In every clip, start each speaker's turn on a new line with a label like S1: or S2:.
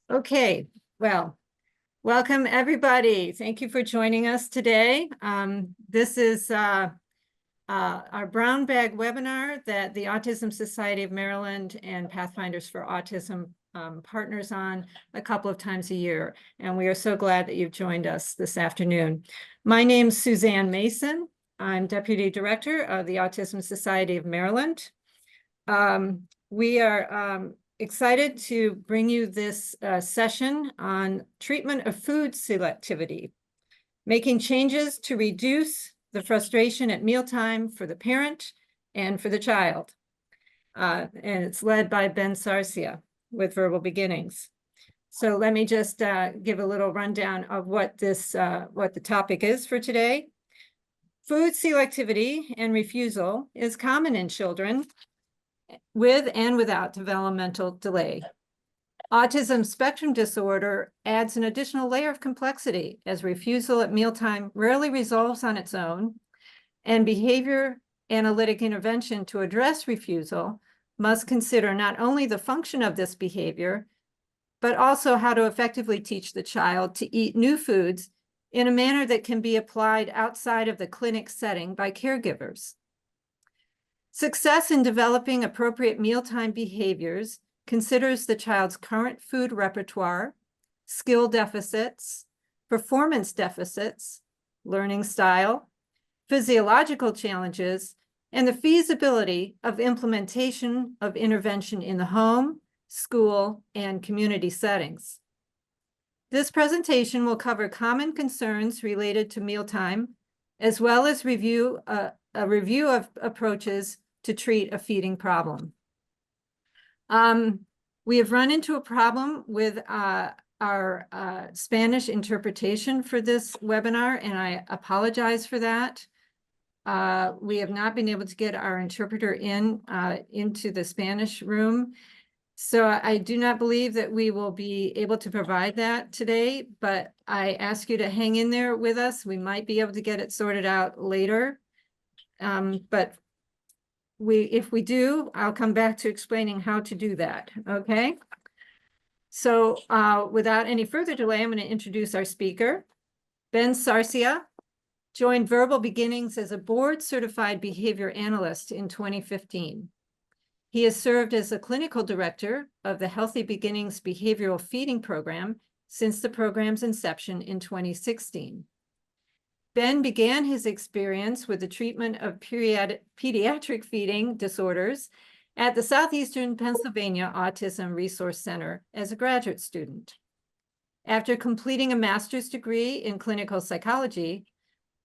S1: Okay, well, welcome everybody. Thank you for joining us today. This is our brown bag webinar that the Autism Society of Maryland and Pathfinders for Autism partners on a couple of times a year. And we are so glad that you've joined us this afternoon. My name's Suzanne Mason. I'm Deputy Director of the Autism Society of Maryland. We are excited to bring you this session on treatment of food selectivity, making changes to reduce the frustration at mealtime for the parent and for the child. And it's led by Ben Sarsia with Verbal Beginnings. So let me just give a little rundown of what the topic is for today. Food selectivity and refusal is common in children with and without developmental delay. Autism spectrum disorder adds an additional layer of complexity as refusal at mealtime rarely resolves on its own, and behavior analytic intervention to address refusal must consider not only the function of this behavior, but also how to effectively teach the child to eat new foods in a manner that can be applied outside of the clinic setting by caregivers. Success in developing appropriate mealtime behaviors considers the child's current food repertoire, skill deficits, performance deficits, learning style, physiological challenges, and the feasibility of implementation of intervention in the home, school, and community settings. This presentation will cover common concerns related to mealtime, as well as a review of approaches to treat a feeding problem. We have run into a problem with our Spanish interpretation for this webinar, and I apologize for that. We have not been able to get our interpreter into the Spanish room. So I do not believe that we will be able to provide that today, but I ask you to hang in there with us. We might be able to get it sorted out later. But if we do, I'll come back to explaining how to do that, okay? So without any further delay, I'm going to introduce our speaker. Ben Sarsia joined Verbal Beginnings as a board-certified behavior analyst in 2015. He has served as a clinical director of the Healthy Beginnings Behavioral Feeding Program since the program's inception in 2016. Ben began his experience with the treatment of pediatric feeding disorders at the Southeastern Pennsylvania Autism Resource Center as a graduate student. After completing a master's degree in clinical psychology,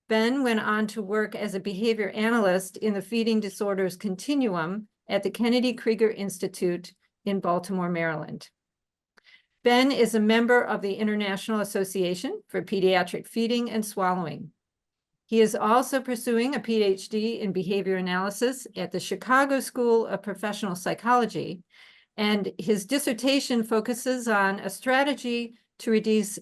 S1: Ben went on to work as a behavior analyst in the feeding disorders continuum at the Kennedy Krieger Institute in Baltimore, Maryland. Ben is a member of the International Association for Pediatric Feeding and Swallowing. He is also pursuing a PhD in behavior analysis at the Chicago School of Professional Psychology, and his dissertation focuses on a strategy to reduce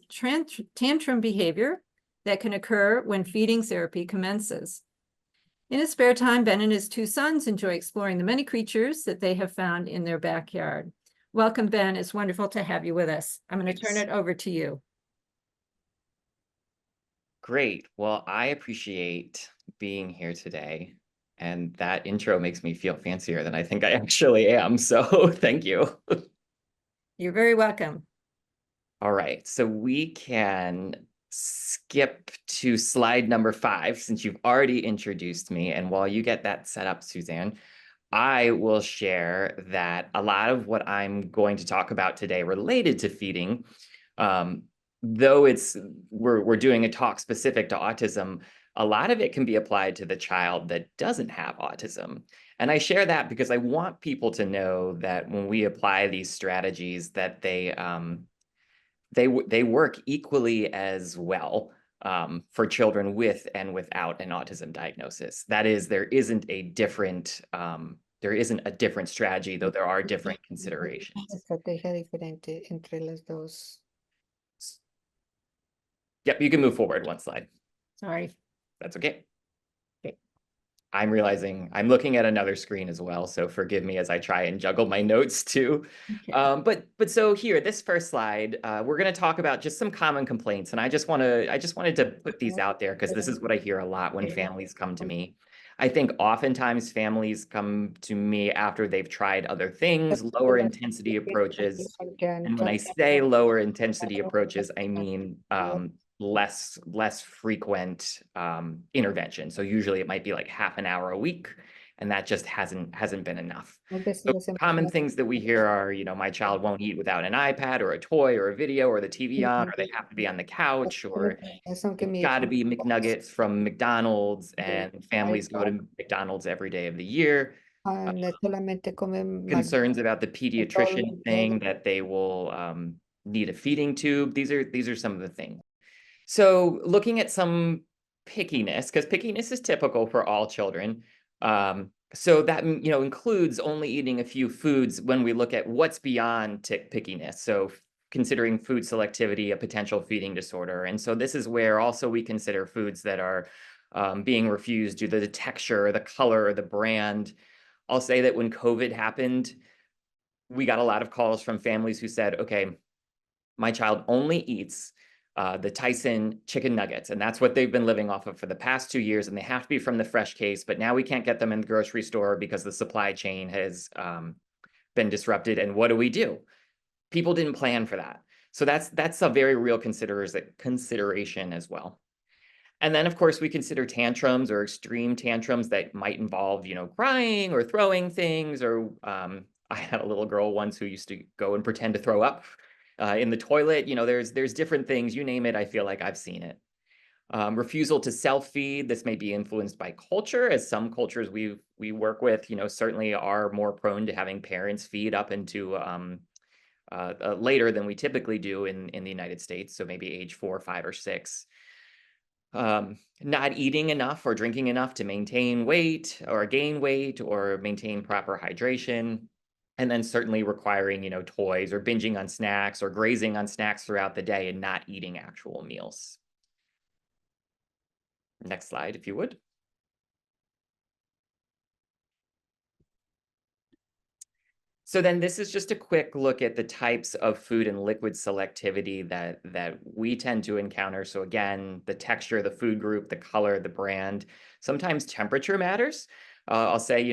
S1: tantrum behavior that can occur when feeding therapy commences. In his spare time, Ben and his two sons enjoy exploring the many creatures that they have found in their backyard. Welcome, Ben. It's wonderful to have you with us. I'm going to turn it over to you.
S2: Great. Well, I appreciate being here today. And that intro makes me feel fancier than I think I actually am. So thank you.
S1: You're very welcome.
S2: All right. So we can skip to slide number 5 since you've already introduced me. And while you get that set up, Suzanne, I will share that a lot of what I'm going to talk about today related to feeding, though we're doing a talk specific to autism, a lot of it can be applied to the child that doesn't have autism. And I share that because I want people to know that when we apply these strategies that they work equally as well for children with and without an autism diagnosis. That is, there isn't a different strategy, though there are different considerations.
S3: Estrategia diferente entre las dos.
S2: Yep, you can move forward one slide.
S1: Sorry.
S2: That's okay.
S1: Okay.
S2: I'm realizing I'm looking at another screen as well, so forgive me as I try and juggle my notes too.
S1: Okay.
S2: But so here, this first slide, we're going to talk about just some common complaints, and I just wanted to put these out there because this is what I hear a lot when families come to me. I think oftentimes families come to me after they've tried other things, lower intensity approaches. And when I say lower intensity approaches, I mean less frequent intervention. So usually it might be like half an hour a week, and that just hasn't been enough. So common things that we hear are, my child won't eat without an iPad or a toy or a video or the TV on, or they have to be on the couch, or it's got to be McNuggets from McDonald's, and families go to McDonald's every day of the year.
S3: solamente comen
S2: Concerns about the
S3: todos los
S2: pediatrician thing
S3: días.
S2: that they will need a feeding tube. These are some of the things. So looking at some pickiness, because pickiness is typical for all children. So that includes only eating a few foods when we look at what's beyond pickiness. So considering food selectivity a potential feeding disorder. And so this is where also we consider foods that are being refused due to the texture, the color, or the brand. I'll say that when COVID happened, we got a lot of calls from families who said, okay, my child only eats the Tyson chicken nuggets, and that's what they've been living off of for the past 2 years, and they have to be from the fresh case, but now we can't get them in the grocery store because the supply chain has been disrupted, and what do? People didn't plan for that. So that's a very real consideration as well. And then, of course, we consider tantrums or extreme tantrums that might involve, crying or throwing things. Or I had a little girl once who used to go and pretend to throw up in the toilet. There's different things. You name it, I feel like I've seen it. Refusal to self-feed. This may be influenced by culture, as some cultures we work with, certainly are more prone to having parents feed up into later than we typically do in the United States. So maybe age 4, 5, or 6. Not eating enough or drinking enough to maintain weight or gain weight or maintain proper hydration. And then certainly requiring, toys or binging on snacks or grazing on snacks throughout the day and not eating actual meals. Next slide, if you would. So then this is just a quick look at the types of food and liquid selectivity that we tend to encounter. So again, the texture, the food group, the color, the brand. Sometimes temperature matters. I'll say,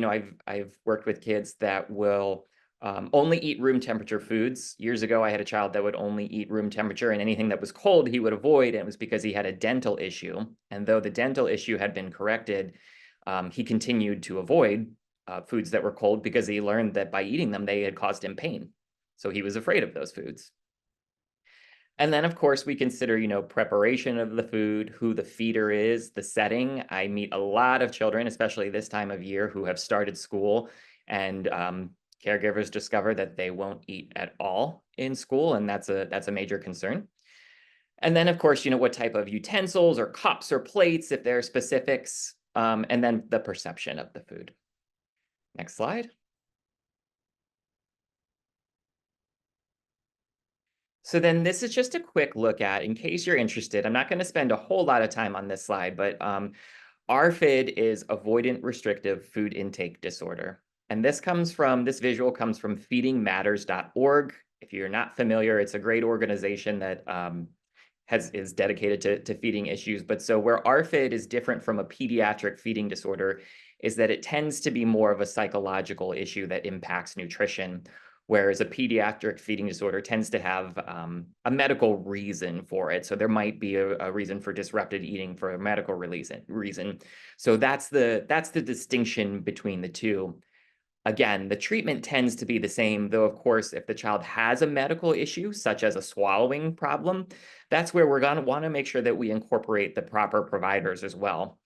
S2: I've worked with kids that will only eat room temperature foods. Years ago, I had a child that would only eat room temperature, and anything that was cold he would avoid, and it was because he had a dental issue. And though the dental issue had been corrected, he continued to avoid foods that were cold because he learned that by eating them, they had caused him pain. So he was afraid of those foods. And then, of course, we consider, preparation of the food, who the feeder is, the setting. I meet a lot of children, especially this time of year, who have started school, and caregivers discover that they won't eat at all in school, and that's a major concern. And then, of course, what type of utensils or cups or plates, if there are specifics, and then the perception of the food. Next slide. So then this is just a quick look at, in case you're interested, I'm not going to spend a whole lot of time on this slide, but ARFID is avoidant restrictive food intake disorder. And this visual comes from feedingmatters.org. If you're not familiar, it's a great organization that is dedicated to feeding issues. But so where ARFID is different from a pediatric feeding disorder is that it tends to be more of a psychological issue that impacts nutrition, whereas a pediatric feeding disorder tends to have a medical reason for it. So there might be a reason for disrupted eating for a medical reason. So that's the distinction between the two. Again, the treatment tends to be the same, though, of course, if the child has a medical issue, such as a swallowing problem, that's where we're going to want to make sure that we incorporate the proper providers as well.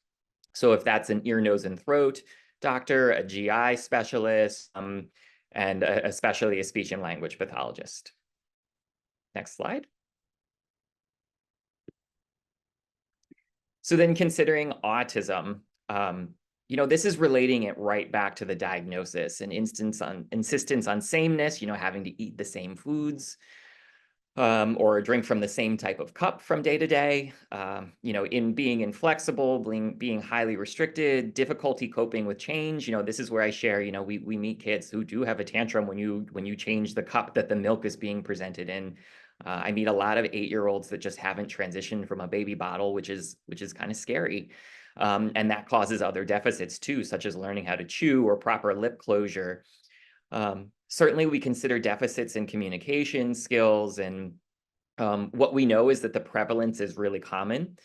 S2: So if that's an ear, nose, and throat doctor, a GI specialist, and especially a speech and language pathologist. Next slide. So then considering autism, this is relating it right back to the diagnosis and insistence on sameness, having to eat the same foods. or drink from the same type of cup from day to day, in being inflexible, being highly restricted, difficulty coping with change. This is where I share, we meet kids who do have a tantrum when you change the cup that the milk is being presented in. I meet a lot of 8-year-olds that just haven't transitioned from a baby bottle, which is kind of scary. And that causes other deficits too, such as learning how to chew or proper lip closure. Certainly, we consider deficits in communication skills, and what we know is that the prevalence is really common.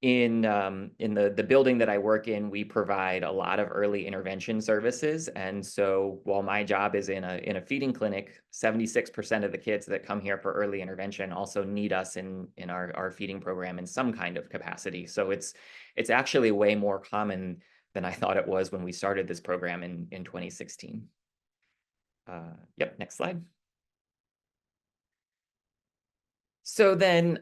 S2: In the building that I work in, we provide a lot of early intervention services, and so while my job is in a feeding clinic, 76% of the kids that come here for early intervention also need us in our feeding program in some kind of capacity. So it's actually way more common than I thought it was when we started this program in 2016. Yep, next slide. So then,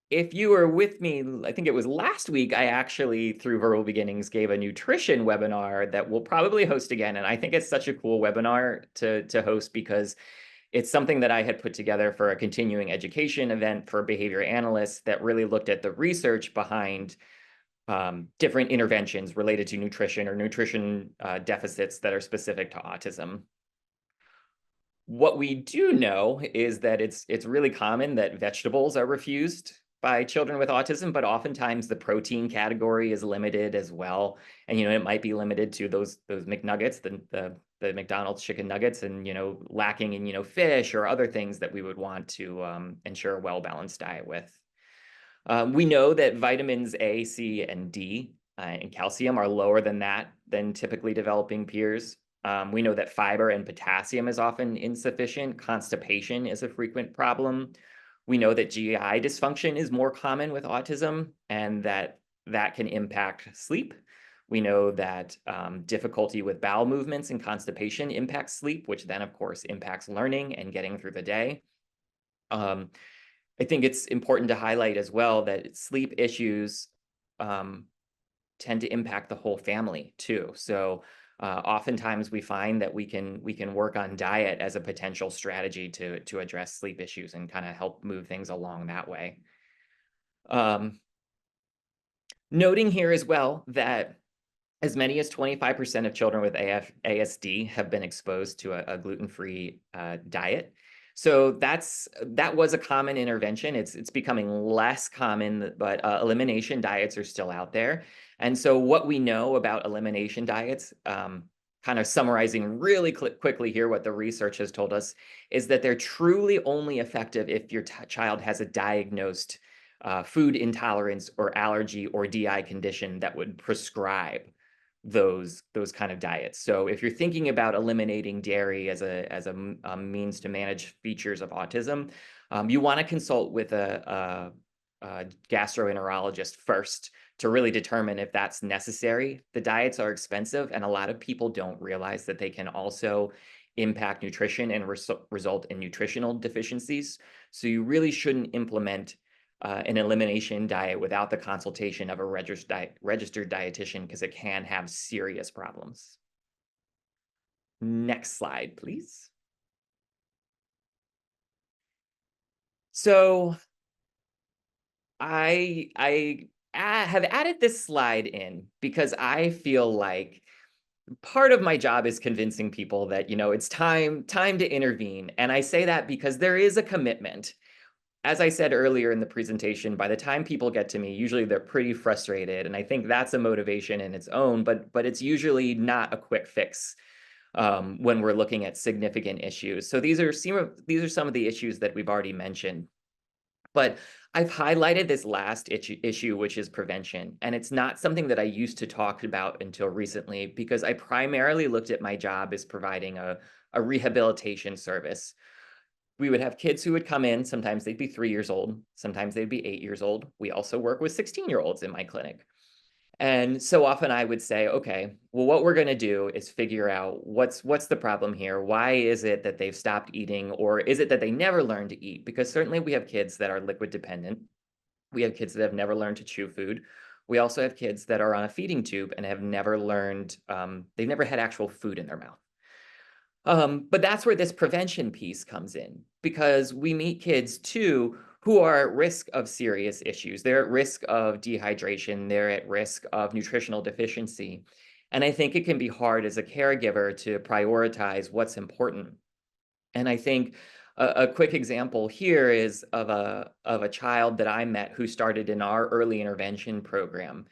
S2: if you were with me, I think it was last week, I actually, through Verbal Beginnings, gave a nutrition webinar that we'll probably host again. And I think it's such a cool webinar to host because it's something that I had put together for a continuing education event for behavior analysts that really looked at the research behind different interventions related to nutrition or nutrition deficits that are specific to autism. What we do know is that it's really common that vegetables are refused by children with autism, but oftentimes the protein category is limited as well. And it might be limited to those McNuggets, the McDonald's chicken nuggets, and lacking in fish or other things that we would want to ensure a well-balanced diet with. We know that vitamins A, C, and D and calcium are lower than typically developing peers. We know that fiber and potassium is often insufficient. Constipation is a frequent problem. We know that GI dysfunction is more common with autism, and that can impact sleep. We know that difficulty with bowel movements and constipation impacts sleep, which then, of course, impacts learning and getting through the day. I think it's important to highlight as well that sleep issues tend to impact the whole family too. So oftentimes we find that we can work on diet as a potential strategy to address sleep issues and kind of help move things along that way. Noting here as well that as many as 25% of children with ASD have been exposed to a gluten-free diet. So that was a common intervention. It's becoming less common, but elimination diets are still out there. And so what we know about elimination diets, kind of summarizing really quickly here what the research has told us, is that they're truly only effective if your child has a diagnosed food intolerance or allergy or DI condition that would prescribe those kind of diets. So if you're thinking about eliminating dairy as a means to manage features of autism, you want to consult with a gastroenterologist first to really determine if that's necessary. The diets are expensive, and a lot of people don't realize that they can also impact nutrition and result in nutritional deficiencies. So you really shouldn't implement an elimination diet without the consultation of a registered dietitian, because it can have serious problems. Next slide, please. So I have added this slide in because I feel like part of my job is convincing people that, it's time to intervene. And I say that because there is a commitment. As I said earlier in the presentation, by the time people get to me, usually they're pretty frustrated. And I think that's a motivation in its own, but it's usually not a quick fix when we're looking at significant issues. So these are some of the issues that we've already mentioned. But I've highlighted this last issue, which is prevention. And it's not something that I used to talk about until recently, because I primarily looked at my job as providing a rehabilitation service. We would have kids who would come in. Sometimes they'd be 3 years old. Sometimes they'd be 8 years old. We also work with 16-year-olds in my clinic. And so often I would say, okay, well, what we're going to do is figure out what's the problem here. Why is it that they've stopped eating? Or is it that they never learned to eat? Because certainly we have kids that are liquid dependent. We have kids that have never learned to chew food. We also have kids that are on a feeding tube and have never learned, they've never had actual food in their mouth. But that's where this prevention piece comes in, because we meet kids too who are at risk of serious issues. They're at risk of dehydration. They're at risk of nutritional deficiency. And I think it can be hard as a caregiver to prioritize what's important. And I think a quick example here is of a child that I met who started in our early intervention program.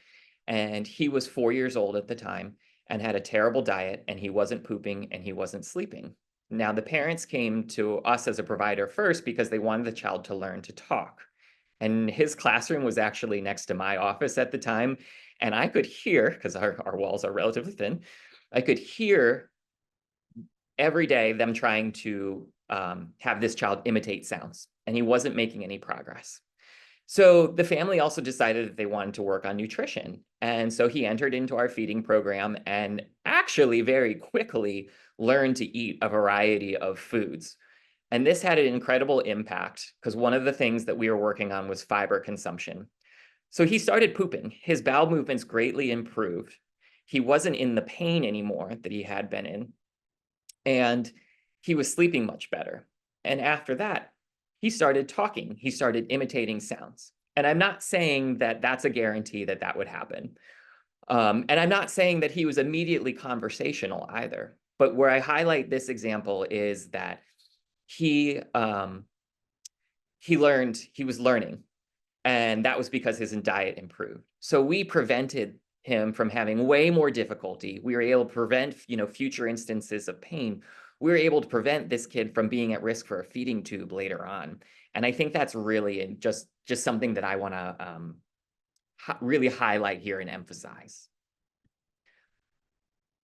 S2: And he was 4 years old at the time and had a terrible diet, and he wasn't pooping and he wasn't sleeping. Now, the parents came to us as a provider first because they wanted the child to learn to talk. And his classroom was actually next to my office at the time. And I could hear, because our walls are relatively thin, I could hear every day them trying to have this child imitate sounds, and he wasn't making any progress. So the family also decided that they wanted to work on nutrition. And so he entered into our feeding program and actually very quickly learned to eat a variety of foods. And this had an incredible impact because one of the things that we were working on was fiber consumption. So he started pooping. His bowel movements greatly improved. He wasn't in the pain anymore that he had been in, and he was sleeping much better. And after that, he started talking. He started imitating sounds. And I'm not saying that that's a guarantee that that would happen. And I'm not saying that he was immediately conversational either. But where I highlight this example is that he was learning, and that was because his diet improved. So we prevented him from having way more difficulty. We were able to prevent, future instances of pain. We were able to prevent this kid from being at risk for a feeding tube later on. And I think that's really just something that I want to really highlight here and emphasize.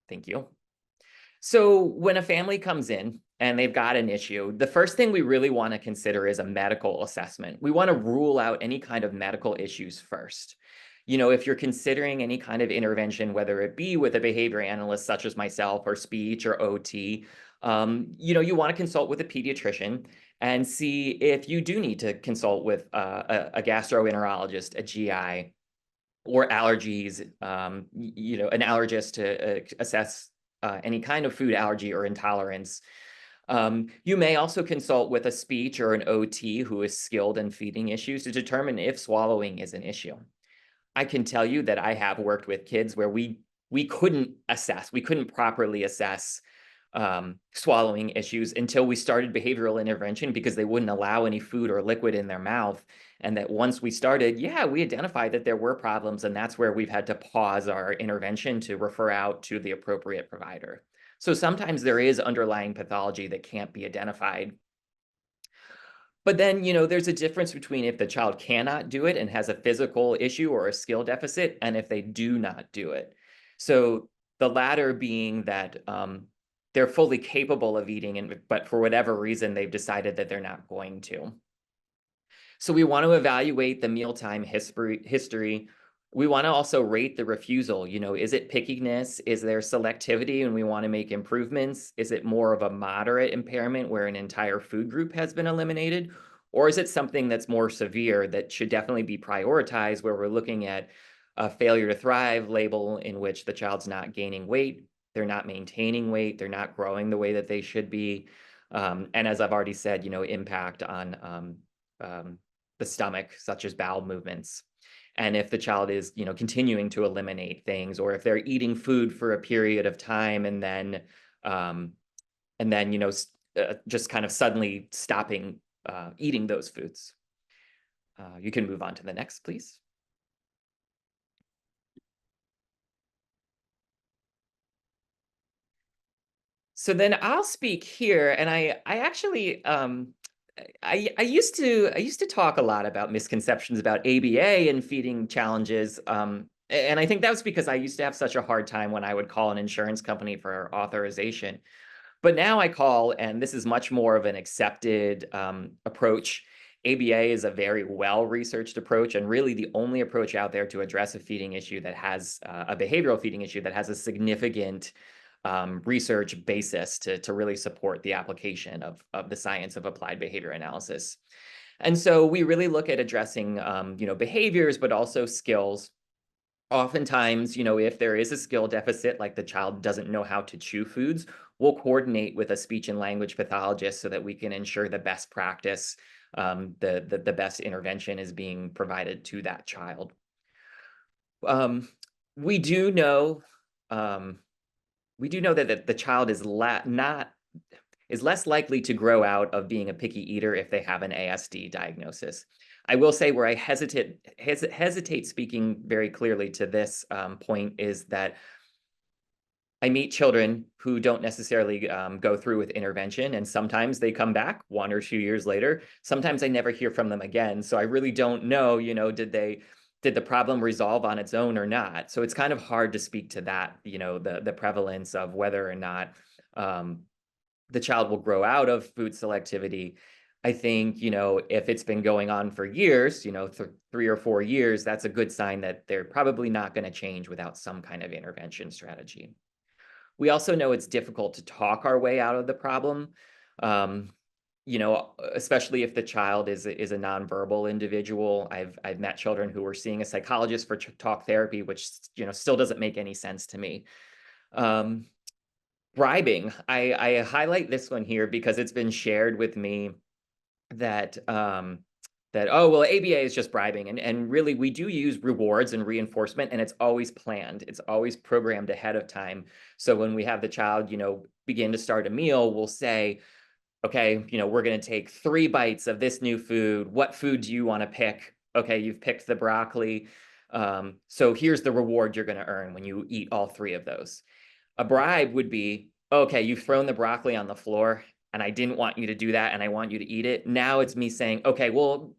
S2: Thank you. So when a family comes in and they've got an issue, the first thing we really want to consider is a medical assessment. We want to rule out any kind of medical issues first. If you're considering any kind of intervention, whether it be with a behavior analyst such as myself or speech or OT, you want to consult with a pediatrician and see if you do need to consult with a gastroenterologist, a GI, or allergies, an allergist to assess any kind of food allergy or intolerance. You may also consult with a speech or an OT who is skilled in feeding issues to determine if swallowing is an issue. I can tell you that I have worked with kids where we couldn't properly assess swallowing issues until we started behavioral intervention because they wouldn't allow any food or liquid in their mouth. And that once we started, we identified that there were problems, and that's where we've had to pause our intervention to refer out to the appropriate provider. So sometimes there is underlying pathology that can't be identified. But then, there's a difference between if the child cannot do it and has a physical issue or a skill deficit, and if they do not do it. So the latter being that they're fully capable of eating, but for whatever reason, they've decided that they're not going to. So we want to evaluate the mealtime history. We want to also rate the refusal. Is it pickiness? Is there selectivity and we want to make improvements? Is it more of a moderate impairment where an entire food group has been eliminated? Or is it something that's more severe that should definitely be prioritized, where we're looking at a failure to thrive label in which the child's not gaining weight, they're not maintaining weight, they're not growing the way that they should be. And as I've already said, impact on the stomach, such as bowel movements. And if the child is, continuing to eliminate things, or if they're eating food for a period of time and then, just kind of suddenly stopping eating those foods. You can move on to the next, please. So then I'll speak here, and I actually I used to talk a lot about misconceptions about ABA and feeding challenges, and I think that was because I used to have such a hard time when I would call an insurance company for authorization. But now I call, and this is much more of an accepted approach. ABA is a very well-researched approach, and really the only approach out there to address a feeding issue that has a behavioral feeding issue that has a significant research basis to really support the application of the science of applied behavior analysis. And so we really look at addressing, behaviors, but also skills. Oftentimes, if there is a skill deficit, like the child doesn't know how to chew foods, we'll coordinate with a speech and language pathologist so that we can ensure the best practice, the best intervention is being provided to that child. We do know that the child is less likely to grow out of being a picky eater if they have an ASD diagnosis. I will say where I hesitate speaking very clearly to this point is that I meet children who don't necessarily go through with intervention, and sometimes they come back 1 or 2 years later. Sometimes I never hear from them again. So I really don't know, did the problem resolve on its own or not? So it's kind of hard to speak to that, the prevalence of whether or not the child will grow out of food selectivity. I think, if it's been going on for years, 3 or 4 years, that's a good sign that they're probably not going to change without some kind of intervention strategy. We also know it's difficult to talk our way out of the problem, especially if the child is a nonverbal individual. I've met children who were seeing a psychologist for talk therapy, which still doesn't make any sense to me. Bribing, I highlight this one here because it's been shared with me that oh, well, ABA is just bribing. And really, we do use rewards and reinforcement, and it's always planned. It's always programmed ahead of time. So when we have the child, begin to start a meal, we'll say, okay, we're going to take 3 bites of this new food. What food do you want to pick? Okay, you've picked the broccoli. So here's the reward you're going to earn when you eat all 3 of those. A bribe would be, okay, you've thrown the broccoli on the floor, and I didn't want you to do that, and I want you to eat it. Now it's me saying, okay, well,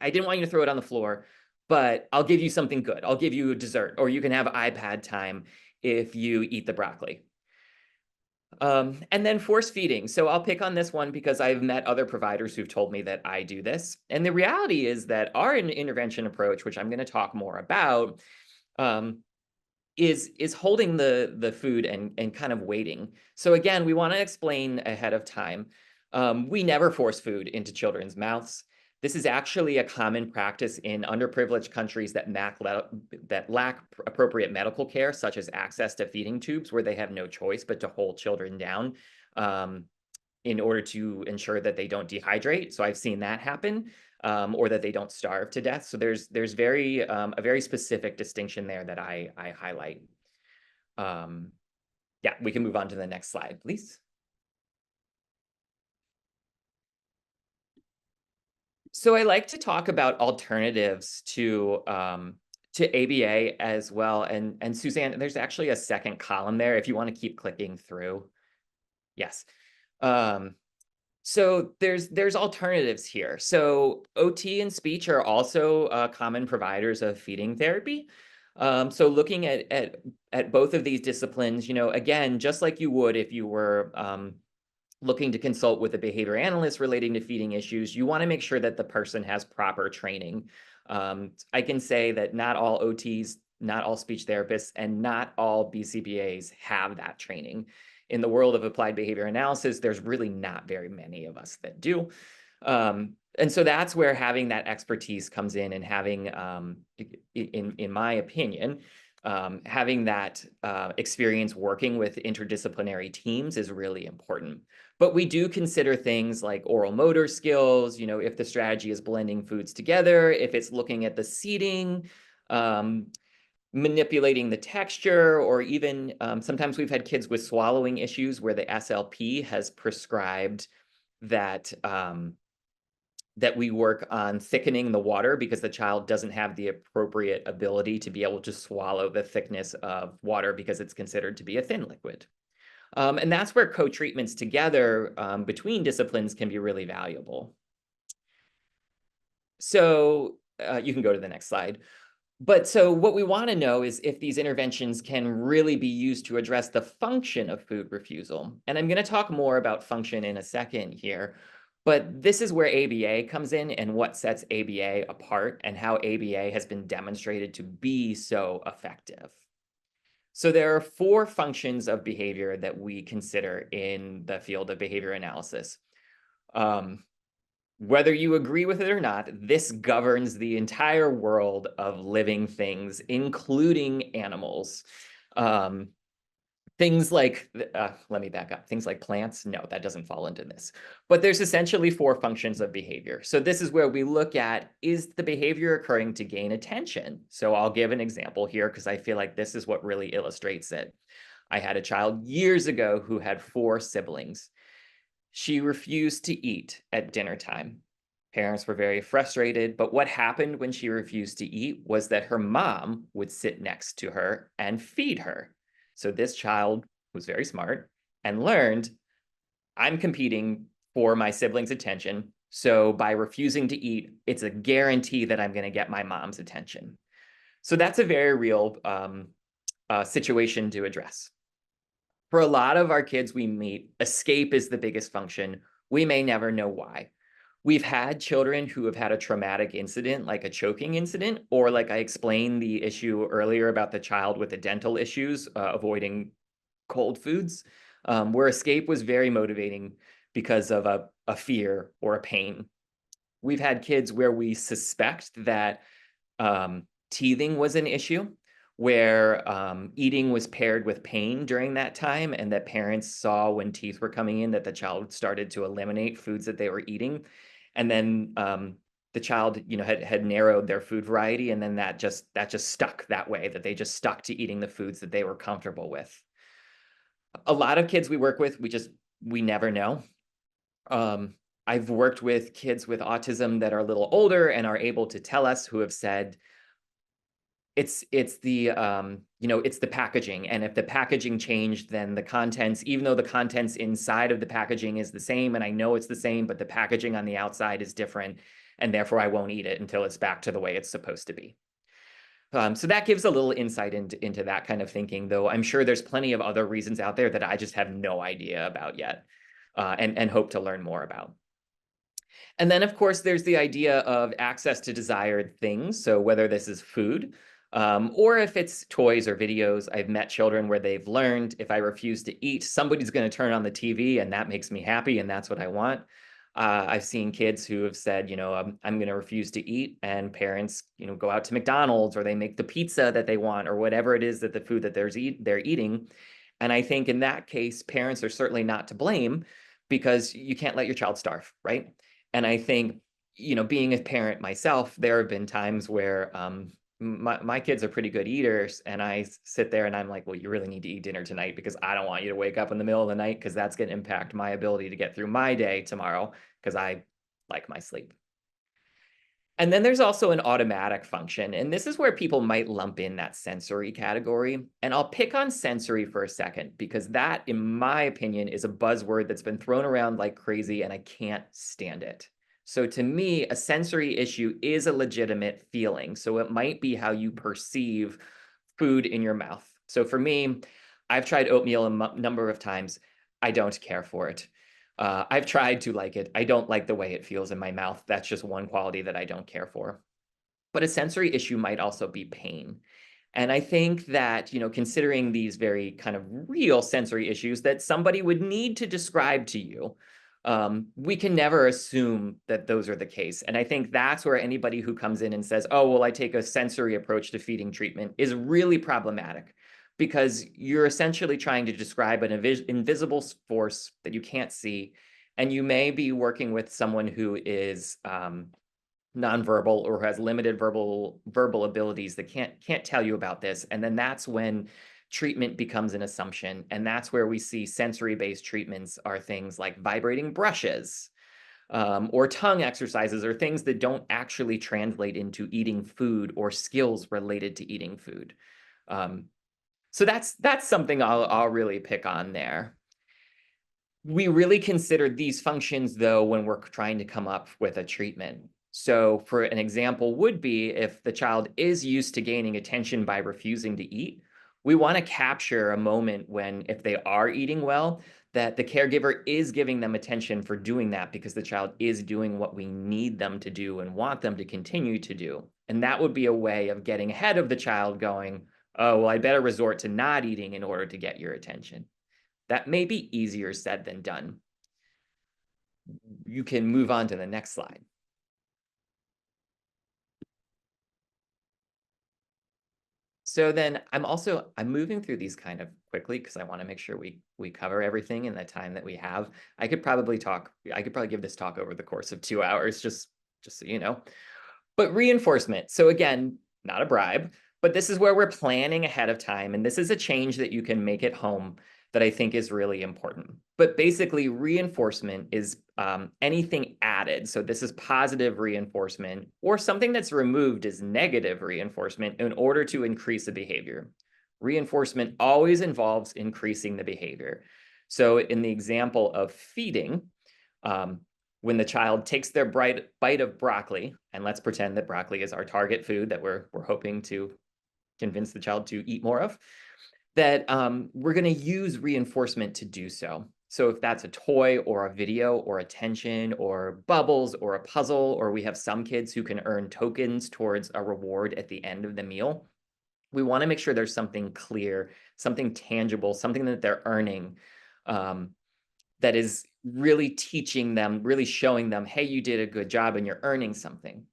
S2: I didn't want you to throw it on the floor, but I'll give you something good. I'll give you a dessert, or you can have iPad time if you eat the broccoli. And then force feeding. So I'll pick on this one because I've met other providers who've told me that I do this. And the reality is that our intervention approach, which I'm going to talk more about, is holding the food and kind of waiting. So again, we want to explain ahead of time. We never force food into children's mouths. This is actually a common practice in underprivileged countries that lack appropriate medical care, such as access to feeding tubes, where they have no choice but to hold children down in order to ensure that they don't dehydrate. So I've seen that happen, or that they don't starve to death. So there's a very specific distinction there that I highlight. Yeah, we can move on to the next slide, please. So I like to talk about alternatives to ABA as well. And Suzanne, there's actually a second column there if you want to keep clicking through. Yes. So there's alternatives here. So OT and speech are also common providers of feeding therapy. So looking at both of these disciplines, again, just like you would if you were looking to consult with a behavior analyst relating to feeding issues, you want to make sure that the person has proper training. I can say that not all OTs, not all speech therapists, and not all BCBAs have that training. In the world of applied behavior analysis, there's really not very many of us that do. And so that's where having that expertise comes in, and having, in my opinion, having that experience working with interdisciplinary teams is really important. But we do consider things like oral motor skills, if the strategy is blending foods together, if it's looking at the seating, manipulating the texture, or even sometimes we've had kids with swallowing issues where the SLP has prescribed that that we work on thickening the water because the child doesn't have the appropriate ability to be able to swallow the thickness of water because it's considered to be a thin liquid. And that's where co-treatments together between disciplines can be really valuable. So you can go to the next slide. But so what we want to know is if these interventions can really be used to address the function of food refusal. And I'm going to talk more about function in a second here. But this is where ABA comes in, and what sets ABA apart, and how ABA has been demonstrated to be so effective. So there are 4 functions of behavior that we consider in the field of behavior analysis. Whether you agree with it or not, this governs the entire world of living things, including animals. Things like, let me back up. Things like plants, no, that doesn't fall into this. But there's essentially 4 functions of behavior. So this is where we look at, is the behavior occurring to gain attention? So I'll give an example here because I feel like this is what really illustrates it. I had a child years ago who had 4 siblings. She refused to eat at dinner time. Parents were very frustrated, but what happened when she refused to eat was that her mom would sit next to her and feed her. So this child was very smart and learned, I'm competing for my siblings' attention. So by refusing to eat, it's a guarantee that I'm going to get my mom's attention. So that's a very real situation to address. For a lot of our kids we meet, escape is the biggest function. We may never know why. We've had children who have had a traumatic incident, like a choking incident, or like I explained the issue earlier about the child with the dental issues, avoiding cold foods, where escape was very motivating because of a fear or a pain. We've had kids where we suspect that teething was an issue, where eating was paired with pain during that time, and that parents saw when teeth were coming in that the child started to eliminate foods that they were eating. And then the child, had narrowed their food variety, and then that just stuck that way, that they just stuck to eating the foods that they were comfortable with. A lot of kids we work with, we never know. I've worked with kids with autism that are a little older and are able to tell us, who have said, it's the packaging, and if the packaging changed, then the contents, even though the contents inside of the packaging is the same, and I know it's the same, but the packaging on the outside is different, and therefore I won't eat it until it's back to the way it's supposed to be. So that gives a little insight into that kind of thinking, though I'm sure there's plenty of other reasons out there that I just have no idea about yet, and hope to learn more about. And then, of course, there's the idea of access to desired things. So whether this is food, or if it's toys or videos. I've met children where they've learned, if I refuse to eat, somebody's going to turn on the TV, and that makes me happy, and that's what I want. I've seen kids who have said, I'm going to refuse to eat, and parents, go out to McDonald's, or they make the pizza that they want, or whatever it is that the food that they're eating. And I think in that case, parents are certainly not to blame, because you can't let your child starve, right? And I think, being a parent myself, there have been times where my kids are pretty good eaters, and I sit there and I'm like, well, you really need to eat dinner tonight, because I don't want you to wake up in the middle of the night, because that's going to impact my ability to get through my day tomorrow, because I like my sleep. And then there's also an automatic function, and this is where people might lump in that sensory category. And I'll pick on sensory for a second, because that, in my opinion, is a buzzword that's been thrown around like crazy, and I can't stand it. So to me, a sensory issue is a legitimate feeling. So it might be how you perceive food in your mouth. So for me, I've tried oatmeal a number of times. I don't care for it. I've tried to like it. I don't like the way it feels in my mouth. That's just one quality that I don't care for. But a sensory issue might also be pain. And I think that, considering these very kind of real sensory issues that somebody would need to describe to you, we can never assume that those are the case. And I think that's where anybody who comes in and says, oh, well, I take a sensory approach to feeding treatment is really problematic, because you're essentially trying to describe an invisible force that you can't see. And you may be working with someone who is nonverbal, or has limited verbal abilities, that can't tell you about this. And then that's when treatment becomes an assumption. And that's where we see sensory-based treatments are things like vibrating brushes, or tongue exercises, or things that don't actually translate into eating food or skills related to eating food. So that's something I'll really pick on there. We really consider these functions, though, when we're trying to come up with a treatment. So for an example would be, if the child is used to gaining attention by refusing to eat, we want to capture a moment when, if they are eating well, that the caregiver is giving them attention for doing that, because the child is doing what we need them to do and want them to continue to do. And that would be a way of getting ahead of the child, going, oh, well, I better resort to not eating in order to get your attention. That may be easier said than done. You can move on to the next slide. So then I'm moving through these kind of quickly because I want to make sure we cover everything in the time that we have. I could probably give this talk over the course of 2 hours, just so you know. But reinforcement. So again, not a bribe, but this is where we're planning ahead of time. And this is a change that you can make at home that I think is really important. But basically, reinforcement is anything added. So this is positive reinforcement, or something that's removed is negative reinforcement in order to increase a behavior. Reinforcement always involves increasing the behavior. So in the example of feeding, when the child takes their bite of broccoli, and let's pretend that broccoli is our target food that we're hoping to convince the child to eat more of, that we're going to use reinforcement to do so. So if that's a toy or a video or attention or bubbles or a puzzle, or we have some kids who can earn tokens towards a reward at the end of the meal, we want to make sure there's something clear, something tangible, something that they're earning, that is really teaching them, really showing them, hey, you did a good job and you're earning something.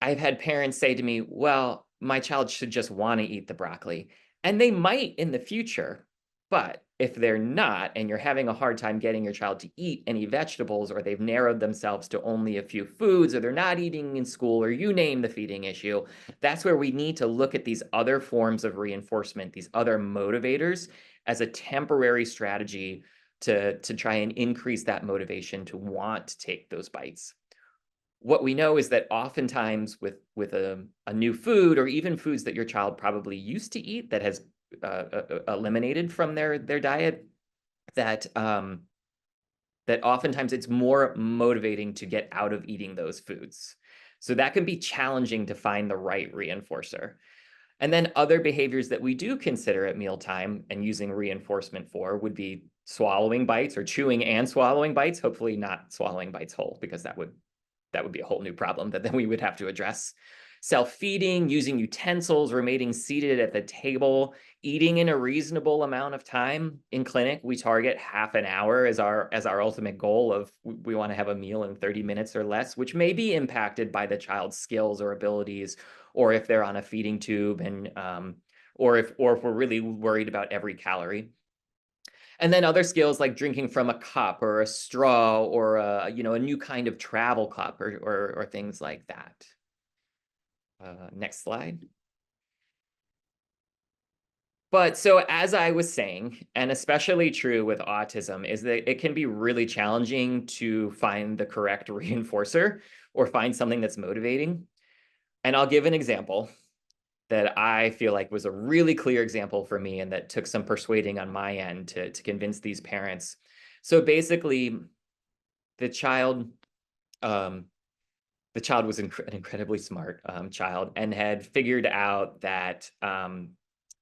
S2: I've had parents say to me, well, my child should just want to eat the broccoli. And they might in the future, but if they're not, and you're having a hard time getting your child to eat any vegetables, or they've narrowed themselves to only a few foods, or they're not eating in school, or you name the feeding issue, that's where we need to look at these other forms of reinforcement, these other motivators, as a temporary strategy to try and increase that motivation to want to take those bites. What we know is that oftentimes with a new food, or even foods that your child probably used to eat that has eliminated from their diet, that that oftentimes it's more motivating to get out of eating those foods. So that can be challenging to find the right reinforcer. And then other behaviors that we do consider at mealtime and using reinforcement for would be swallowing bites, or chewing and swallowing bites, hopefully not swallowing bites whole, because that would be a whole new problem that then we would have to address. Self-feeding, using utensils, remaining seated at the table, eating in a reasonable amount of time. In clinic, we target half an hour as our ultimate goal of we want to have a meal in 30 minutes or less, which may be impacted by the child's skills or abilities, or if they're on a feeding tube, and or if we're really worried about every calorie. And then other skills like drinking from a cup or a straw, or a new kind of travel cup, or things like that. Next slide. But so as I was saying, and especially true with autism, is that it can be really challenging to find the correct reinforcer or find something that's motivating. And I'll give an example that I feel like was a really clear example for me, and that took some persuading on my end to convince these parents. So basically, the child was an incredibly smart child, and had figured out that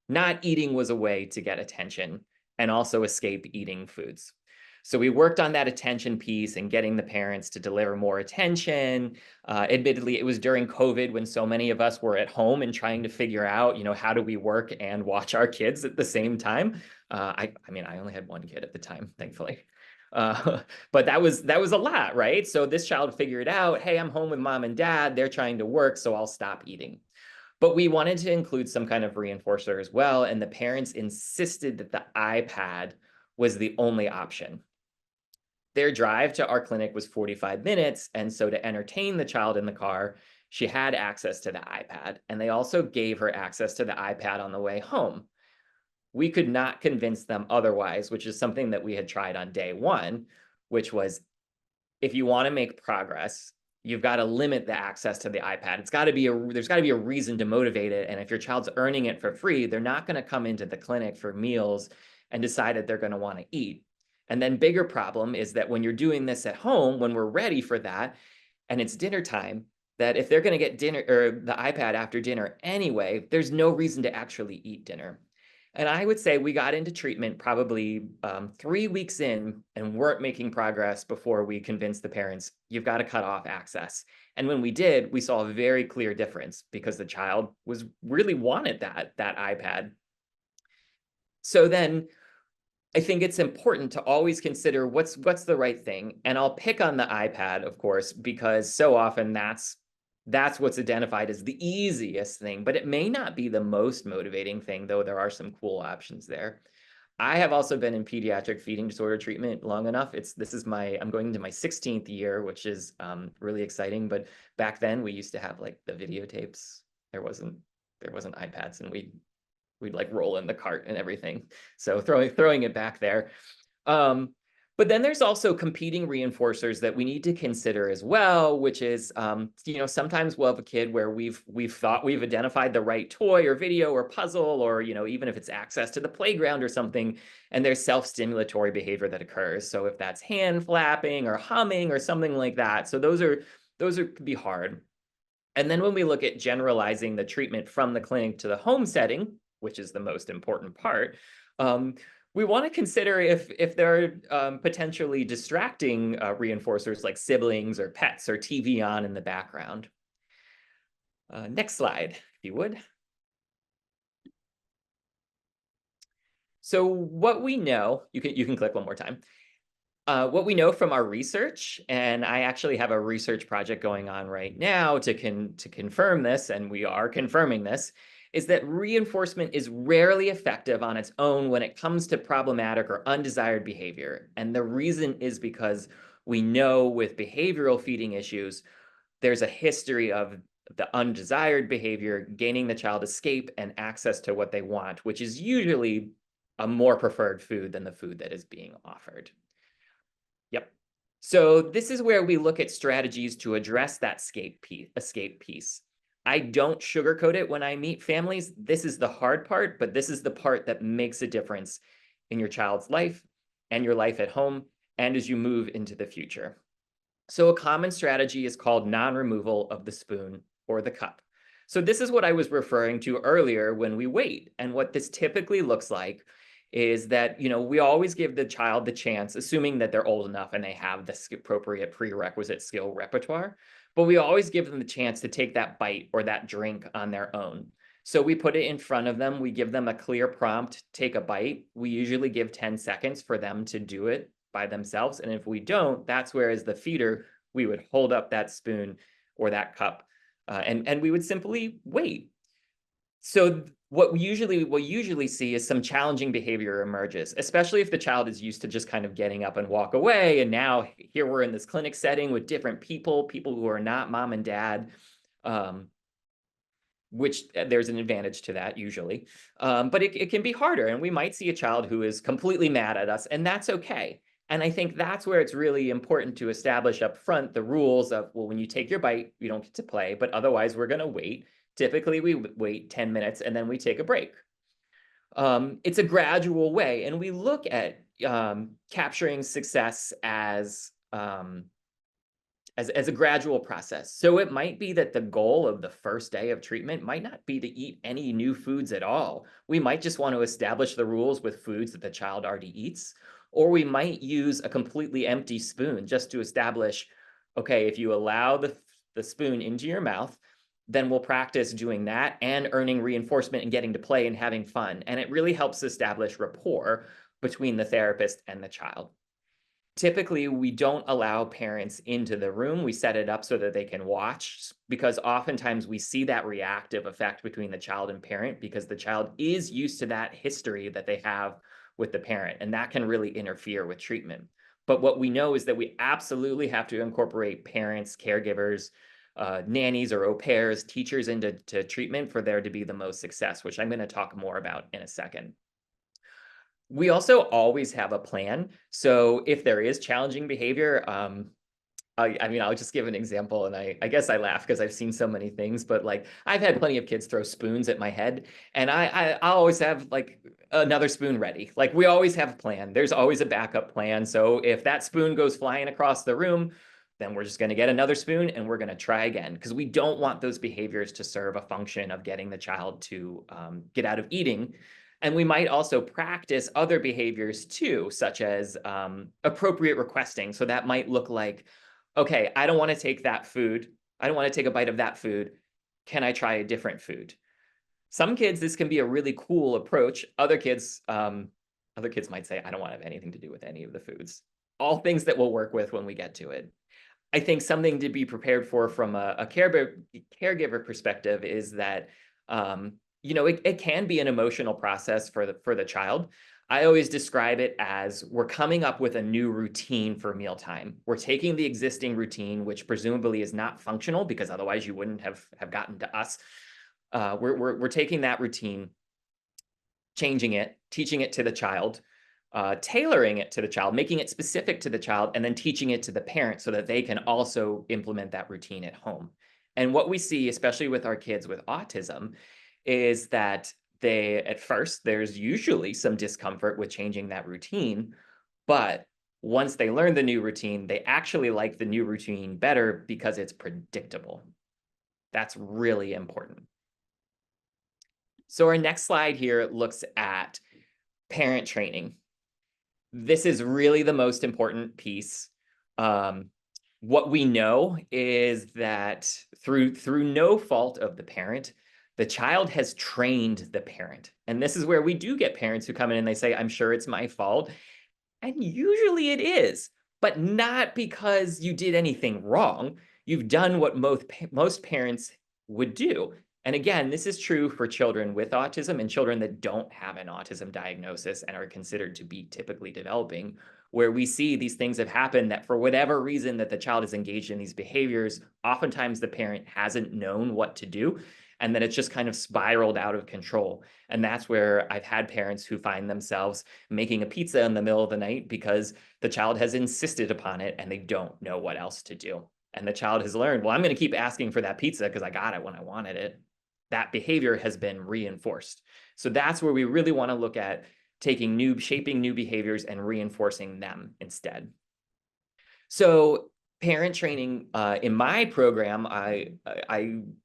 S2: not eating was a way to get attention and also escape eating foods. So we worked on that attention piece and getting the parents to deliver more attention. Admittedly, it was during COVID when so many of us were at home and trying to figure out, how do we work and watch our kids at the same time? I only had one kid at the time, thankfully. But that was a lot, right? So this child figured out, hey, I'm home with mom and dad, they're trying to work, so I'll stop eating. But we wanted to include some kind of reinforcer as well, and the parents insisted that the iPad was the only option. Their drive to our clinic was 45 minutes, and so to entertain the child in the car, she had access to the iPad, and they also gave her access to the iPad on the way home. We could not convince them otherwise, which is something that we had tried on day one, which was, if you want to make progress, you've got to limit the access to the iPad. There's got to be a reason to motivate it. And if your child's earning it for free, they're not going to come into the clinic for meals and decide that they're going to want to eat. And then bigger problem is that when you're doing this at home, when we're ready for that, and it's dinner time, that if they're going to get dinner or the iPad after dinner anyway, there's no reason to actually eat dinner. And I would say we got into treatment probably 3 weeks in and weren't making progress before we convinced the parents, you've got to cut off access. And when we did, we saw a very clear difference, because the child really wanted that iPad. So then I think it's important to always consider what's the right thing. And I'll pick on the iPad, of course, because so often that's That's what's identified as the easiest thing, but it may not be the most motivating thing, though there are some cool options there. I have also been in pediatric feeding disorder treatment long enough. I'm going into my 16th year, which is really exciting. But back then we used to have like the videotapes. There wasn't iPads, and we'd like roll in the cart and everything. So throwing it back there. But then there's also competing reinforcers that we need to consider as well, which is, sometimes we'll have a kid where we've thought we've identified the right toy or video or puzzle, or, even if it's access to the playground or something, and there's self-stimulatory behavior that occurs. So if that's hand flapping or humming or something like that, so those could be hard. And then when we look at generalizing the treatment from the clinic to the home setting, which is the most important part, we want to consider if there are potentially distracting reinforcers like siblings or pets or TV on in the background. Next slide, if you would. So what we know, you can click one more time. What we know from our research, and I actually have a research project going on right now to confirm this, and we are confirming this, is that reinforcement is rarely effective on its own when it comes to problematic or undesired behavior. And the reason is because we know with behavioral feeding issues, there's a history of the undesired behavior gaining the child escape and access to what they want, which is usually a more preferred food than the food that is being offered. Yep. So this is where we look at strategies to address that escape piece. I don't sugarcoat it when I meet families. This is the hard part, but this is the part that makes a difference in your child's life and your life at home and as you move into the future. So a common strategy is called non-removal of the spoon or the cup. So this is what I was referring to earlier when we wait. And what this typically looks like is that, we always give the child the chance, assuming that they're old enough and they have the appropriate prerequisite skill repertoire, but we always give them the chance to take that bite or that drink on their own. So we put it in front of them. We give them a clear prompt, take a bite. We usually give 10 seconds for them to do it by themselves. And if we don't, that's where as the feeder, we would hold up that spoon or that cup and we would simply wait. So what we usually see is some challenging behavior emerges, especially if the child is used to just kind of getting up and walk away. And now here we're in this clinic setting with different people who are not mom and dad, which there's an advantage to that usually. But it can be harder. And we might see a child who is completely mad at us, and that's okay. And I think that's where it's really important to establish up front the rules of, well, when you take your bite, you don't get to play, but otherwise we're going to wait. Typically, we wait 10 minutes and then we take a break. It's a gradual way, and we look at capturing success as a gradual process. So it might be that the goal of the first day of treatment might not be to eat any new foods at all. We might just want to establish the rules with foods that the child already eats, or we might use a completely empty spoon just to establish, okay, if you allow the spoon into your mouth, then we'll practice doing that and earning reinforcement and getting to play and having fun. And it really helps establish rapport between the therapist and the child. Typically, we don't allow parents into the room. We set it up so that they can watch, because oftentimes we see that reactive effect between the child and parent because the child is used to that history that they have with the parent, and that can really interfere with treatment. But what we know is that we absolutely have to incorporate parents, caregivers, nannies or au pairs, teachers into treatment for there to be the most success, which I'm going to talk more about in a second. We also always have a plan. So if there is challenging behavior, I'll just give an example, and I guess I laugh because I've seen so many things, but like I've had plenty of kids throw spoons at my head, and I always have like another spoon ready. Like we always have a plan. There's always a backup plan. So if that spoon goes flying across the room, then we're just going to get another spoon and we're going to try again, because we don't want those behaviors to serve a function of getting the child to get out of eating. And we might also practice other behaviors too, such as appropriate requesting. So that might look like, okay, I don't want to take that food. I don't want to take a bite of that food. Can I try a different food? Some kids, this can be a really cool approach. Other kids might say, I don't want to have anything to do with any of the foods. All things that we'll work with when we get to it. I think something to be prepared for from a caregiver perspective is that, you know, it can be an emotional process for the child. I always describe it as we're coming up with a new routine for mealtime. We're taking the existing routine, which presumably is not functional because otherwise you wouldn't have gotten to us. We're taking that routine, changing it, teaching it to the child, tailoring it to the child, making it specific to the child, and then teaching it to the parent so that they can also implement that routine at home. And what we see, especially with our kids with autism, is that at first, there's usually some discomfort with changing that routine, but once they learn the new routine, they actually like the new routine better because it's predictable. That's really important. So our next slide here looks at parent training. This is really the most important piece. What we know is that through no fault of the parent, the child has trained the parent. And this is where we do get parents who come in and they say, I'm sure it's my fault. And usually it is, but not because you did anything wrong. You've done what most parents would do. And again, this is true for children with autism and children that don't have an autism diagnosis and are considered to be typically developing, where we see these things have happened that for whatever reason that the child is engaged in these behaviors, oftentimes the parent hasn't known what to do, and then it's just kind of spiraled out of control. And that's where I've had parents who find themselves making a pizza in the middle of the night because the child has insisted upon it and they don't know what else to do. And the child has learned, well, I'm going to keep asking for that pizza because I got it when I wanted it. That behavior has been reinforced. So that's where we really want to look at shaping new behaviors and reinforcing them instead. So parent training in my program, I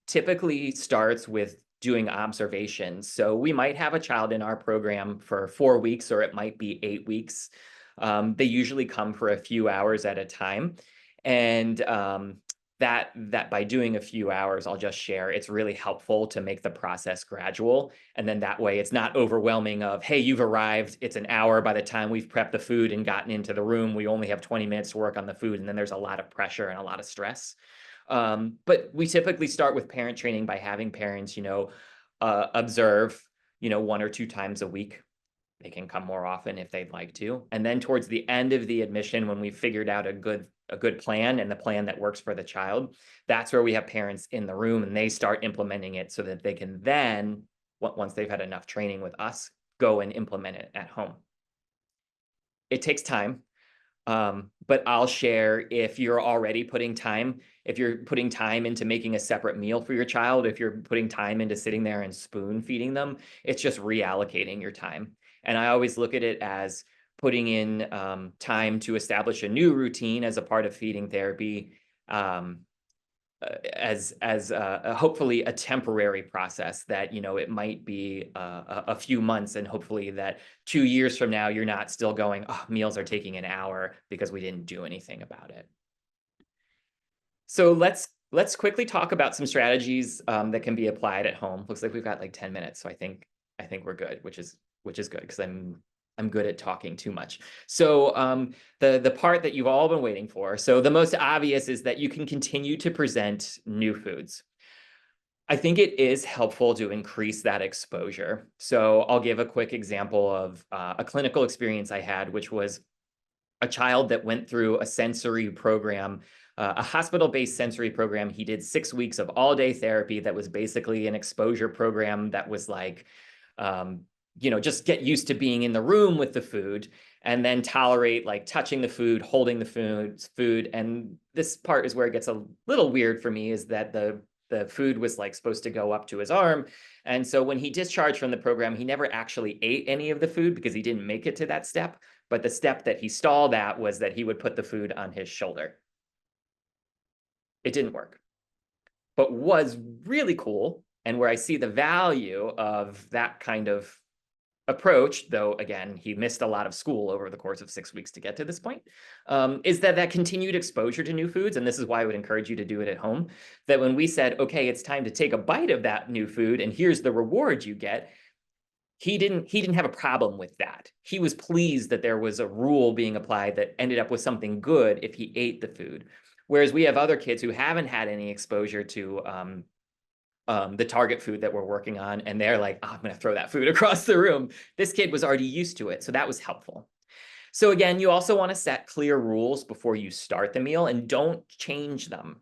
S2: typically starts with doing observations. So we might have a child in our program for 4 weeks, or it might be 8 weeks. They usually come for a few hours at a time. And that by doing a few hours, I'll just share, it's really helpful to make the process gradual. And then that way it's not overwhelming of, hey, you've arrived, it's an hour by the time we've prepped the food and gotten into the room, we only have 20 minutes to work on the food. And then there's a lot of pressure and a lot of stress. But we typically start with parent training by having parents, observe, 1 or 2 times a week. They can come more often if they'd like to. And then towards the end of the admission, when we've figured out a good plan and the plan that works for the child, that's where we have parents in the room and they start implementing it so that they can then, once they've had enough training with us, go and implement it at home. It takes time, but I'll share if you're already putting time into making a separate meal for your child, if you're putting time into sitting there and spoon feeding them, it's just reallocating your time. And I always look at it as putting in time to establish a new routine as a part of feeding therapy, as hopefully a temporary process that, it might be a few months, and hopefully that 2 years from now, you're not still going, oh, meals are taking an hour because we didn't do anything about it. So let's quickly talk about some strategies that can be applied at home. Looks like we've got like 10 minutes, so I think we're good, which is good because I'm good at talking too much. So the part that you've all been waiting for. So the most obvious is that you can continue to present new foods. I think it is helpful to increase that exposure. So I'll give a quick example of a clinical experience I had, which was a child that went through a sensory program, a hospital-based sensory program. He did 6 weeks of all-day therapy that was basically an exposure program that was like, just get used to being in the room with the food and then tolerate like touching the food, holding the food. And this part is where it gets a little weird for me, is that the food was like supposed to go up to his arm. And so when he discharged from the program, he never actually ate any of the food because he didn't make it to that step. But the step that he stalled at was that he would put the food on his shoulder. It didn't work. But was really cool, and where I see the value of that kind of approach, though, again, he missed a lot of school over the course of 6 weeks to get to this point, is that continued exposure to new foods. And this is why I would encourage you to do it at home, that when we said, okay, it's time to take a bite of that new food and here's the reward you get, he didn't have a problem with that. He was pleased that there was a rule being applied that ended up with something good if he ate the food. Whereas we have other kids who haven't had any exposure to the target food that we're working on, and they're like, oh, I'm going to throw that food across the room. This kid was already used to it, so that was helpful. So again, you also want to set clear rules before you start the meal and don't change them.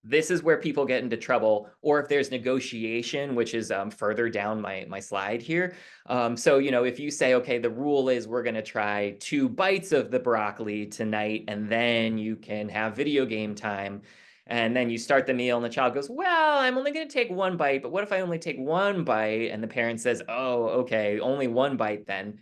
S2: This is where people get into trouble, or if there's negotiation, which is further down my slide here. So, if you say, okay, the rule is we're going to try 2 bites of the broccoli tonight, and then you can have video game time. And then you start the meal and the child goes, well, I'm only going to take 1 bite, but what if I only take 1 bite? And the parent says, oh, okay, only 1 bite then.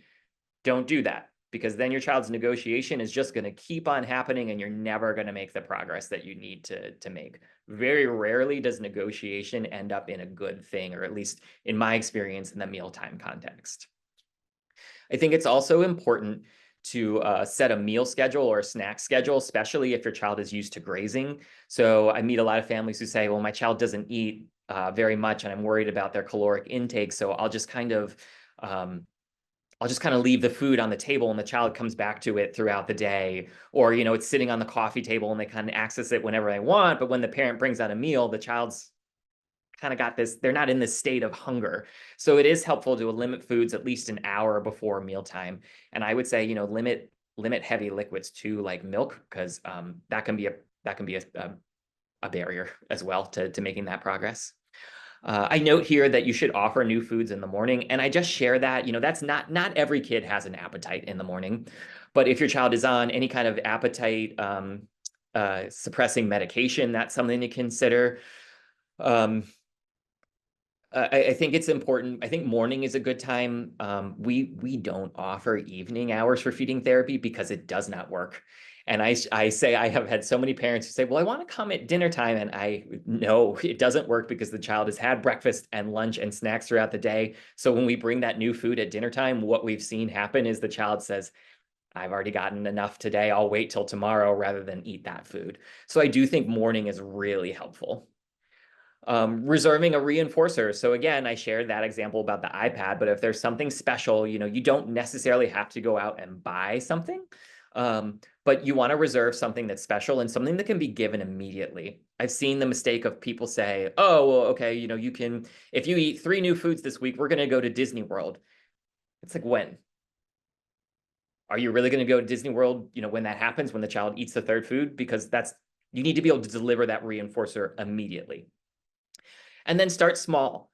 S2: Don't do that, because then your child's negotiation is just going to keep on happening and you're never going to make the progress that you need to make. Very rarely does negotiation end up in a good thing, or at least in my experience in the mealtime context. I think it's also important to set a meal schedule or a snack schedule, especially if your child is used to grazing. So I meet a lot of families who say, well, my child doesn't eat very much and I'm worried about their caloric intake. So I'll just kind of leave the food on the table and the child comes back to it throughout the day. Or, it's sitting on the coffee table and they kind of access it whenever they want. But when the parent brings out a meal, the child's kind of got this, they're not in this state of hunger. So it is helpful to limit foods at least an hour before mealtime. And I would say, limit heavy liquids too, like milk, because that can be a barrier as well to making that progress. I note here that you should offer new foods in the morning. And I just share that, that's not every kid has an appetite in the morning. But if your child is on any kind of appetite suppressing medication, that's something to consider. I think it's important. I think morning is a good time. We don't offer evening hours for feeding therapy because it does not work. And I say I have had so many parents who say, well, I want to come at dinner time. And no, it doesn't work because the child has had breakfast and lunch and snacks throughout the day. So when we bring that new food at dinner time, what we've seen happen is the child says, I've already gotten enough today. I'll wait till tomorrow rather than eat that food. So I do think morning is really helpful. Reserving a reinforcer. So again, I shared that example about the iPad, but if there's something special, you don't necessarily have to go out and buy something, but you want to reserve something that's special and something that can be given immediately. I've seen the mistake of people say, oh, well, okay, you can, if you eat 3 new foods this week, we're going to go to Disney World. It's like, when? Are you really going to go to Disney World, when that happens, when the child eats the 3rd food? Because you need to be able to deliver that reinforcer immediately. And then start small,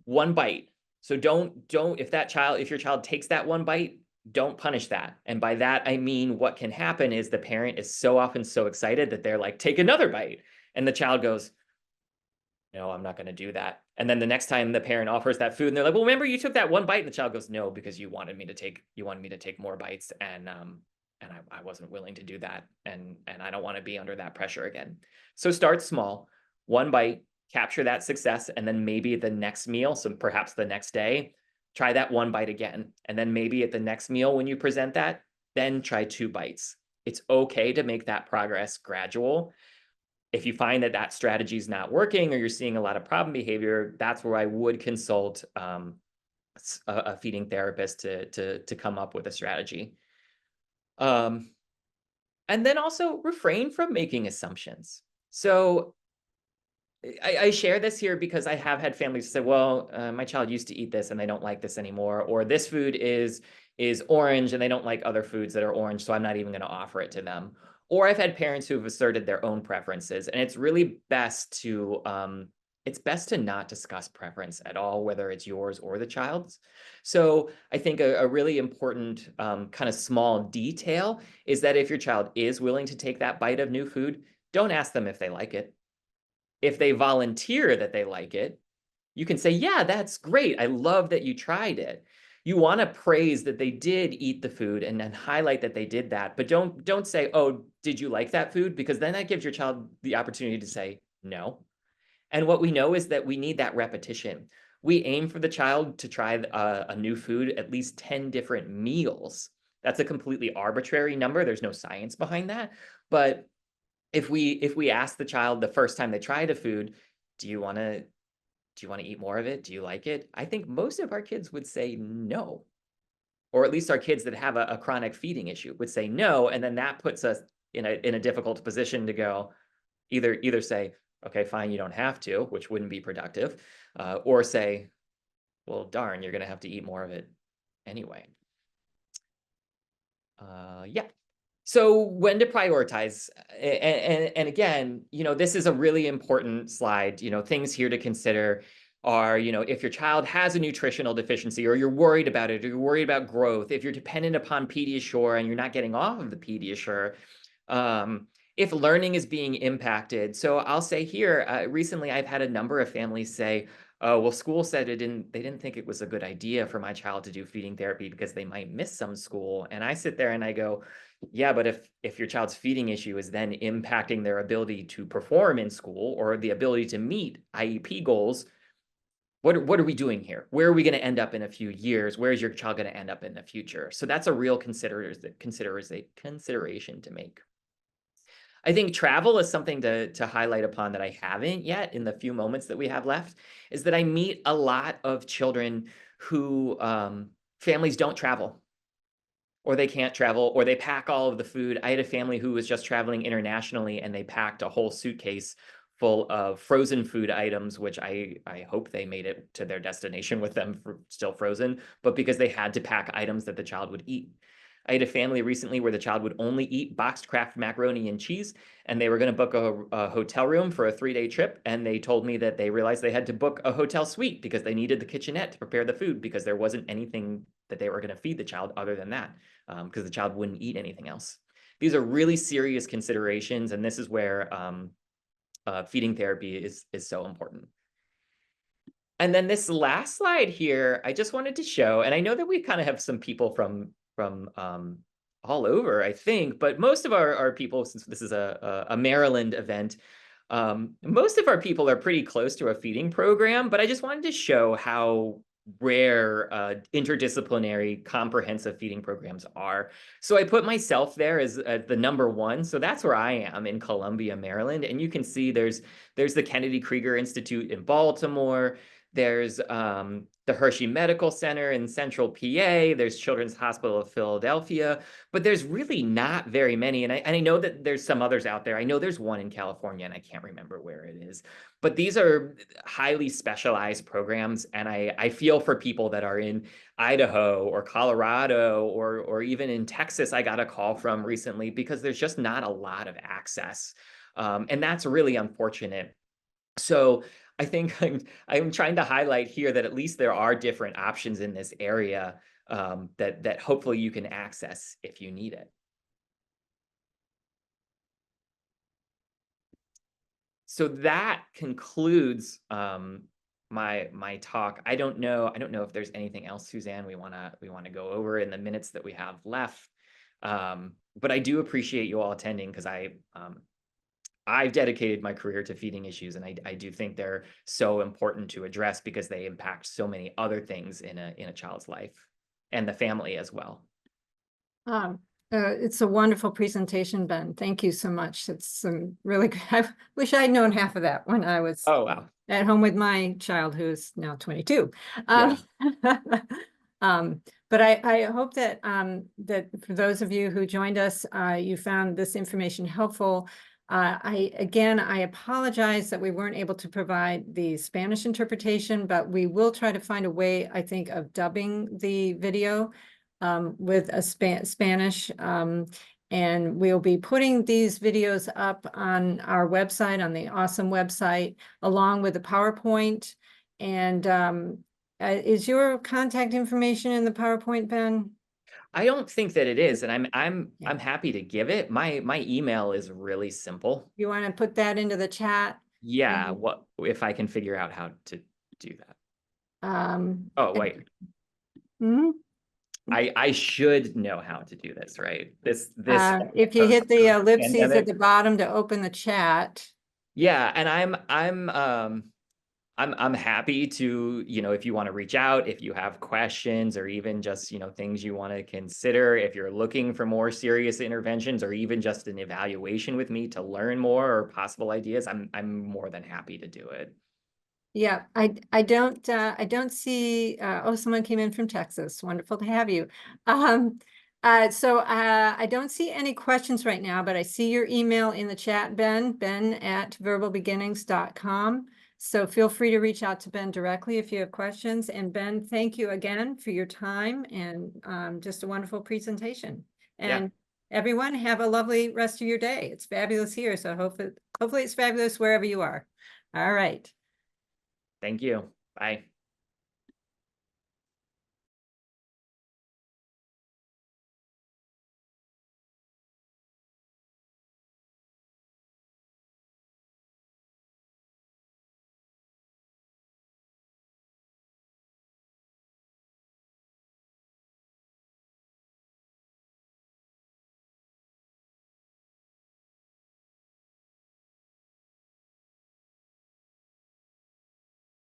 S2: 1 bite. So don't, if your child takes that 1 bite, don't punish that. And by that, I mean, what can happen is the parent is so often so excited that they're like, take another bite. And the child goes, no, I'm not going to do that. And then the next time the parent offers that food and they're like, well, remember you took that 1 bite, and the child goes, no, because you wanted me to take more bites. And I wasn't willing to do that. And I don't want to be under that pressure again. So start small, 1 bite, capture that success, and then maybe at the next meal, so perhaps the next day, try that 1 bite again. And then maybe at the next meal when you present that, then try 2 bites. It's okay to make that progress gradual. If you find that strategy is not working or you're seeing a lot of problem behavior, that's where I would consult a feeding therapist to come up with a strategy. And then also refrain from making assumptions. So I share this here because I have had families say, well, my child used to eat this and they don't like this anymore, or this food is orange and they don't like other foods that are orange, so I'm not even going to offer it to them. Or I've had parents who've asserted their own preferences, and it's really best to not discuss preference at all, whether it's yours or the child's. So I think a really important kind of small detail is that if your child is willing to take that bite of new food, don't ask them if they like it. If they volunteer that they like it, you can say, yeah, that's great. I love that you tried it. You want to praise that they did eat the food and then highlight that they did that. But don't say, oh, did you like that food? Because then that gives your child the opportunity to say no. And what we know is that we need that repetition. We aim for the child to try a new food at least 10 different meals. That's a completely arbitrary number. There's no science behind that. But if we ask the child the first time they tried a food, do you want to eat more of it? Do you like it? I think most of our kids would say no. Or at least our kids that have a chronic feeding issue would say no. And then that puts us in a difficult position to go either say, okay, fine, you don't have to, which wouldn't be productive, or say, well, darn, you're going to have to eat more of it anyway. Yeah. So when to prioritize, and again, this is a really important slide. Things here to consider are, if your child has a nutritional deficiency, or you're worried about it, or you're worried about growth, if you're dependent upon Pediasure and you're not getting off of the Pediasure, if learning is being impacted. So I'll say here, recently I've had a number of families say, oh, well, school said they didn't think it was a good idea for my child to do feeding therapy because they might miss some school. And I sit there and I go, yeah, but if your child's feeding issue is then impacting their ability to perform in school or the ability to meet IEP goals, what are we doing here? Where are we going to end up in a few years? Where is your child going to end up in the future? So that's a real consideration to make. I think travel is something to highlight upon that I haven't yet in the few moments that we have left, is that I meet a lot of children who families don't travel, or they can't travel, or they pack all of the food. I had a family who was just traveling internationally and they packed a whole suitcase full of frozen food items, which I hope they made it to their destination with them still frozen, but because they had to pack items that the child would eat. I had a family recently where the child would only eat boxed Kraft macaroni and cheese, and they were going to book a hotel room for a 3-day trip. And they told me that they realized they had to book a hotel suite because they needed the kitchenette to prepare the food because there wasn't anything that they were going to feed the child other than that, because the child wouldn't eat anything else. These are really serious considerations, and this is where feeding therapy is so important. And then this last slide here, I just wanted to show, and I know that we kind of have some people from all over, I think, but most of our people, since this is a Maryland event, most of our people are pretty close to a feeding program, but I just wanted to show how rare interdisciplinary comprehensive feeding programs are. So I put myself there as the number one. So that's where I am, in Columbia, Maryland. And you can see there's the Kennedy Krieger Institute in Baltimore. There's the Hershey Medical Center in Central PA. There's Children's Hospital of Philadelphia, but there's really not very many. And I know that there's some others out there. I know there's one in California, and I can't remember where it is. But these are highly specialized programs, and I feel for people that are in Idaho or Colorado or even in Texas. I got a call from recently because there's just not a lot of access, and that's really unfortunate. So I think I'm trying to highlight here that at least there are different options in this area that hopefully you can access if you need it. So that concludes my talk. I don't know if there's anything else, Suzanne, we want to go over in the minutes that we have left. But I do appreciate you all attending, because I've dedicated my career to feeding issues, and I do think they're so important to address because they impact so many other things in a child's life and the family as well.
S1: It's a wonderful presentation, Ben. Thank you so much. It's some really good. I wish I'd known half of that when I was at home with my child, who's now 22. But I hope that that for those of you who joined us, you found this information helpful. I apologize that we weren't able to provide the Spanish interpretation, but we will try to find a way, I think, of dubbing the video with a Spanish. And we'll be putting these videos up on our website, on the Awesome website, along with the PowerPoint. And is your contact information in the PowerPoint, Ben?
S2: I don't think that it is, and I'm happy to give it. My email is really simple.
S1: You want to put that into the chat?
S2: Yeah, what if I can figure out how to do that? Oh, wait. I should know how to do this, right? This
S1: if you hit the ellipses at the bottom to open the chat.
S2: Yeah, and I'm happy to, if you want to reach out, if you have questions, or even just, things you want to consider, if you're looking for more serious interventions, or even just an evaluation with me to learn more or possible ideas, I'm more than happy to do it.
S1: Yeah, I don't see, oh, someone came in from Texas. Wonderful to have you. I don't see any questions right now, but I see your email in the chat, ben@verbalbeginnings.com. So feel free to reach out to Ben directly if you have questions. And Ben, thank you again for your time and just a wonderful presentation. And everyone, have a lovely rest of your day. It's fabulous here, so hopefully it's fabulous wherever you are. All right.
S2: Thank you. Bye.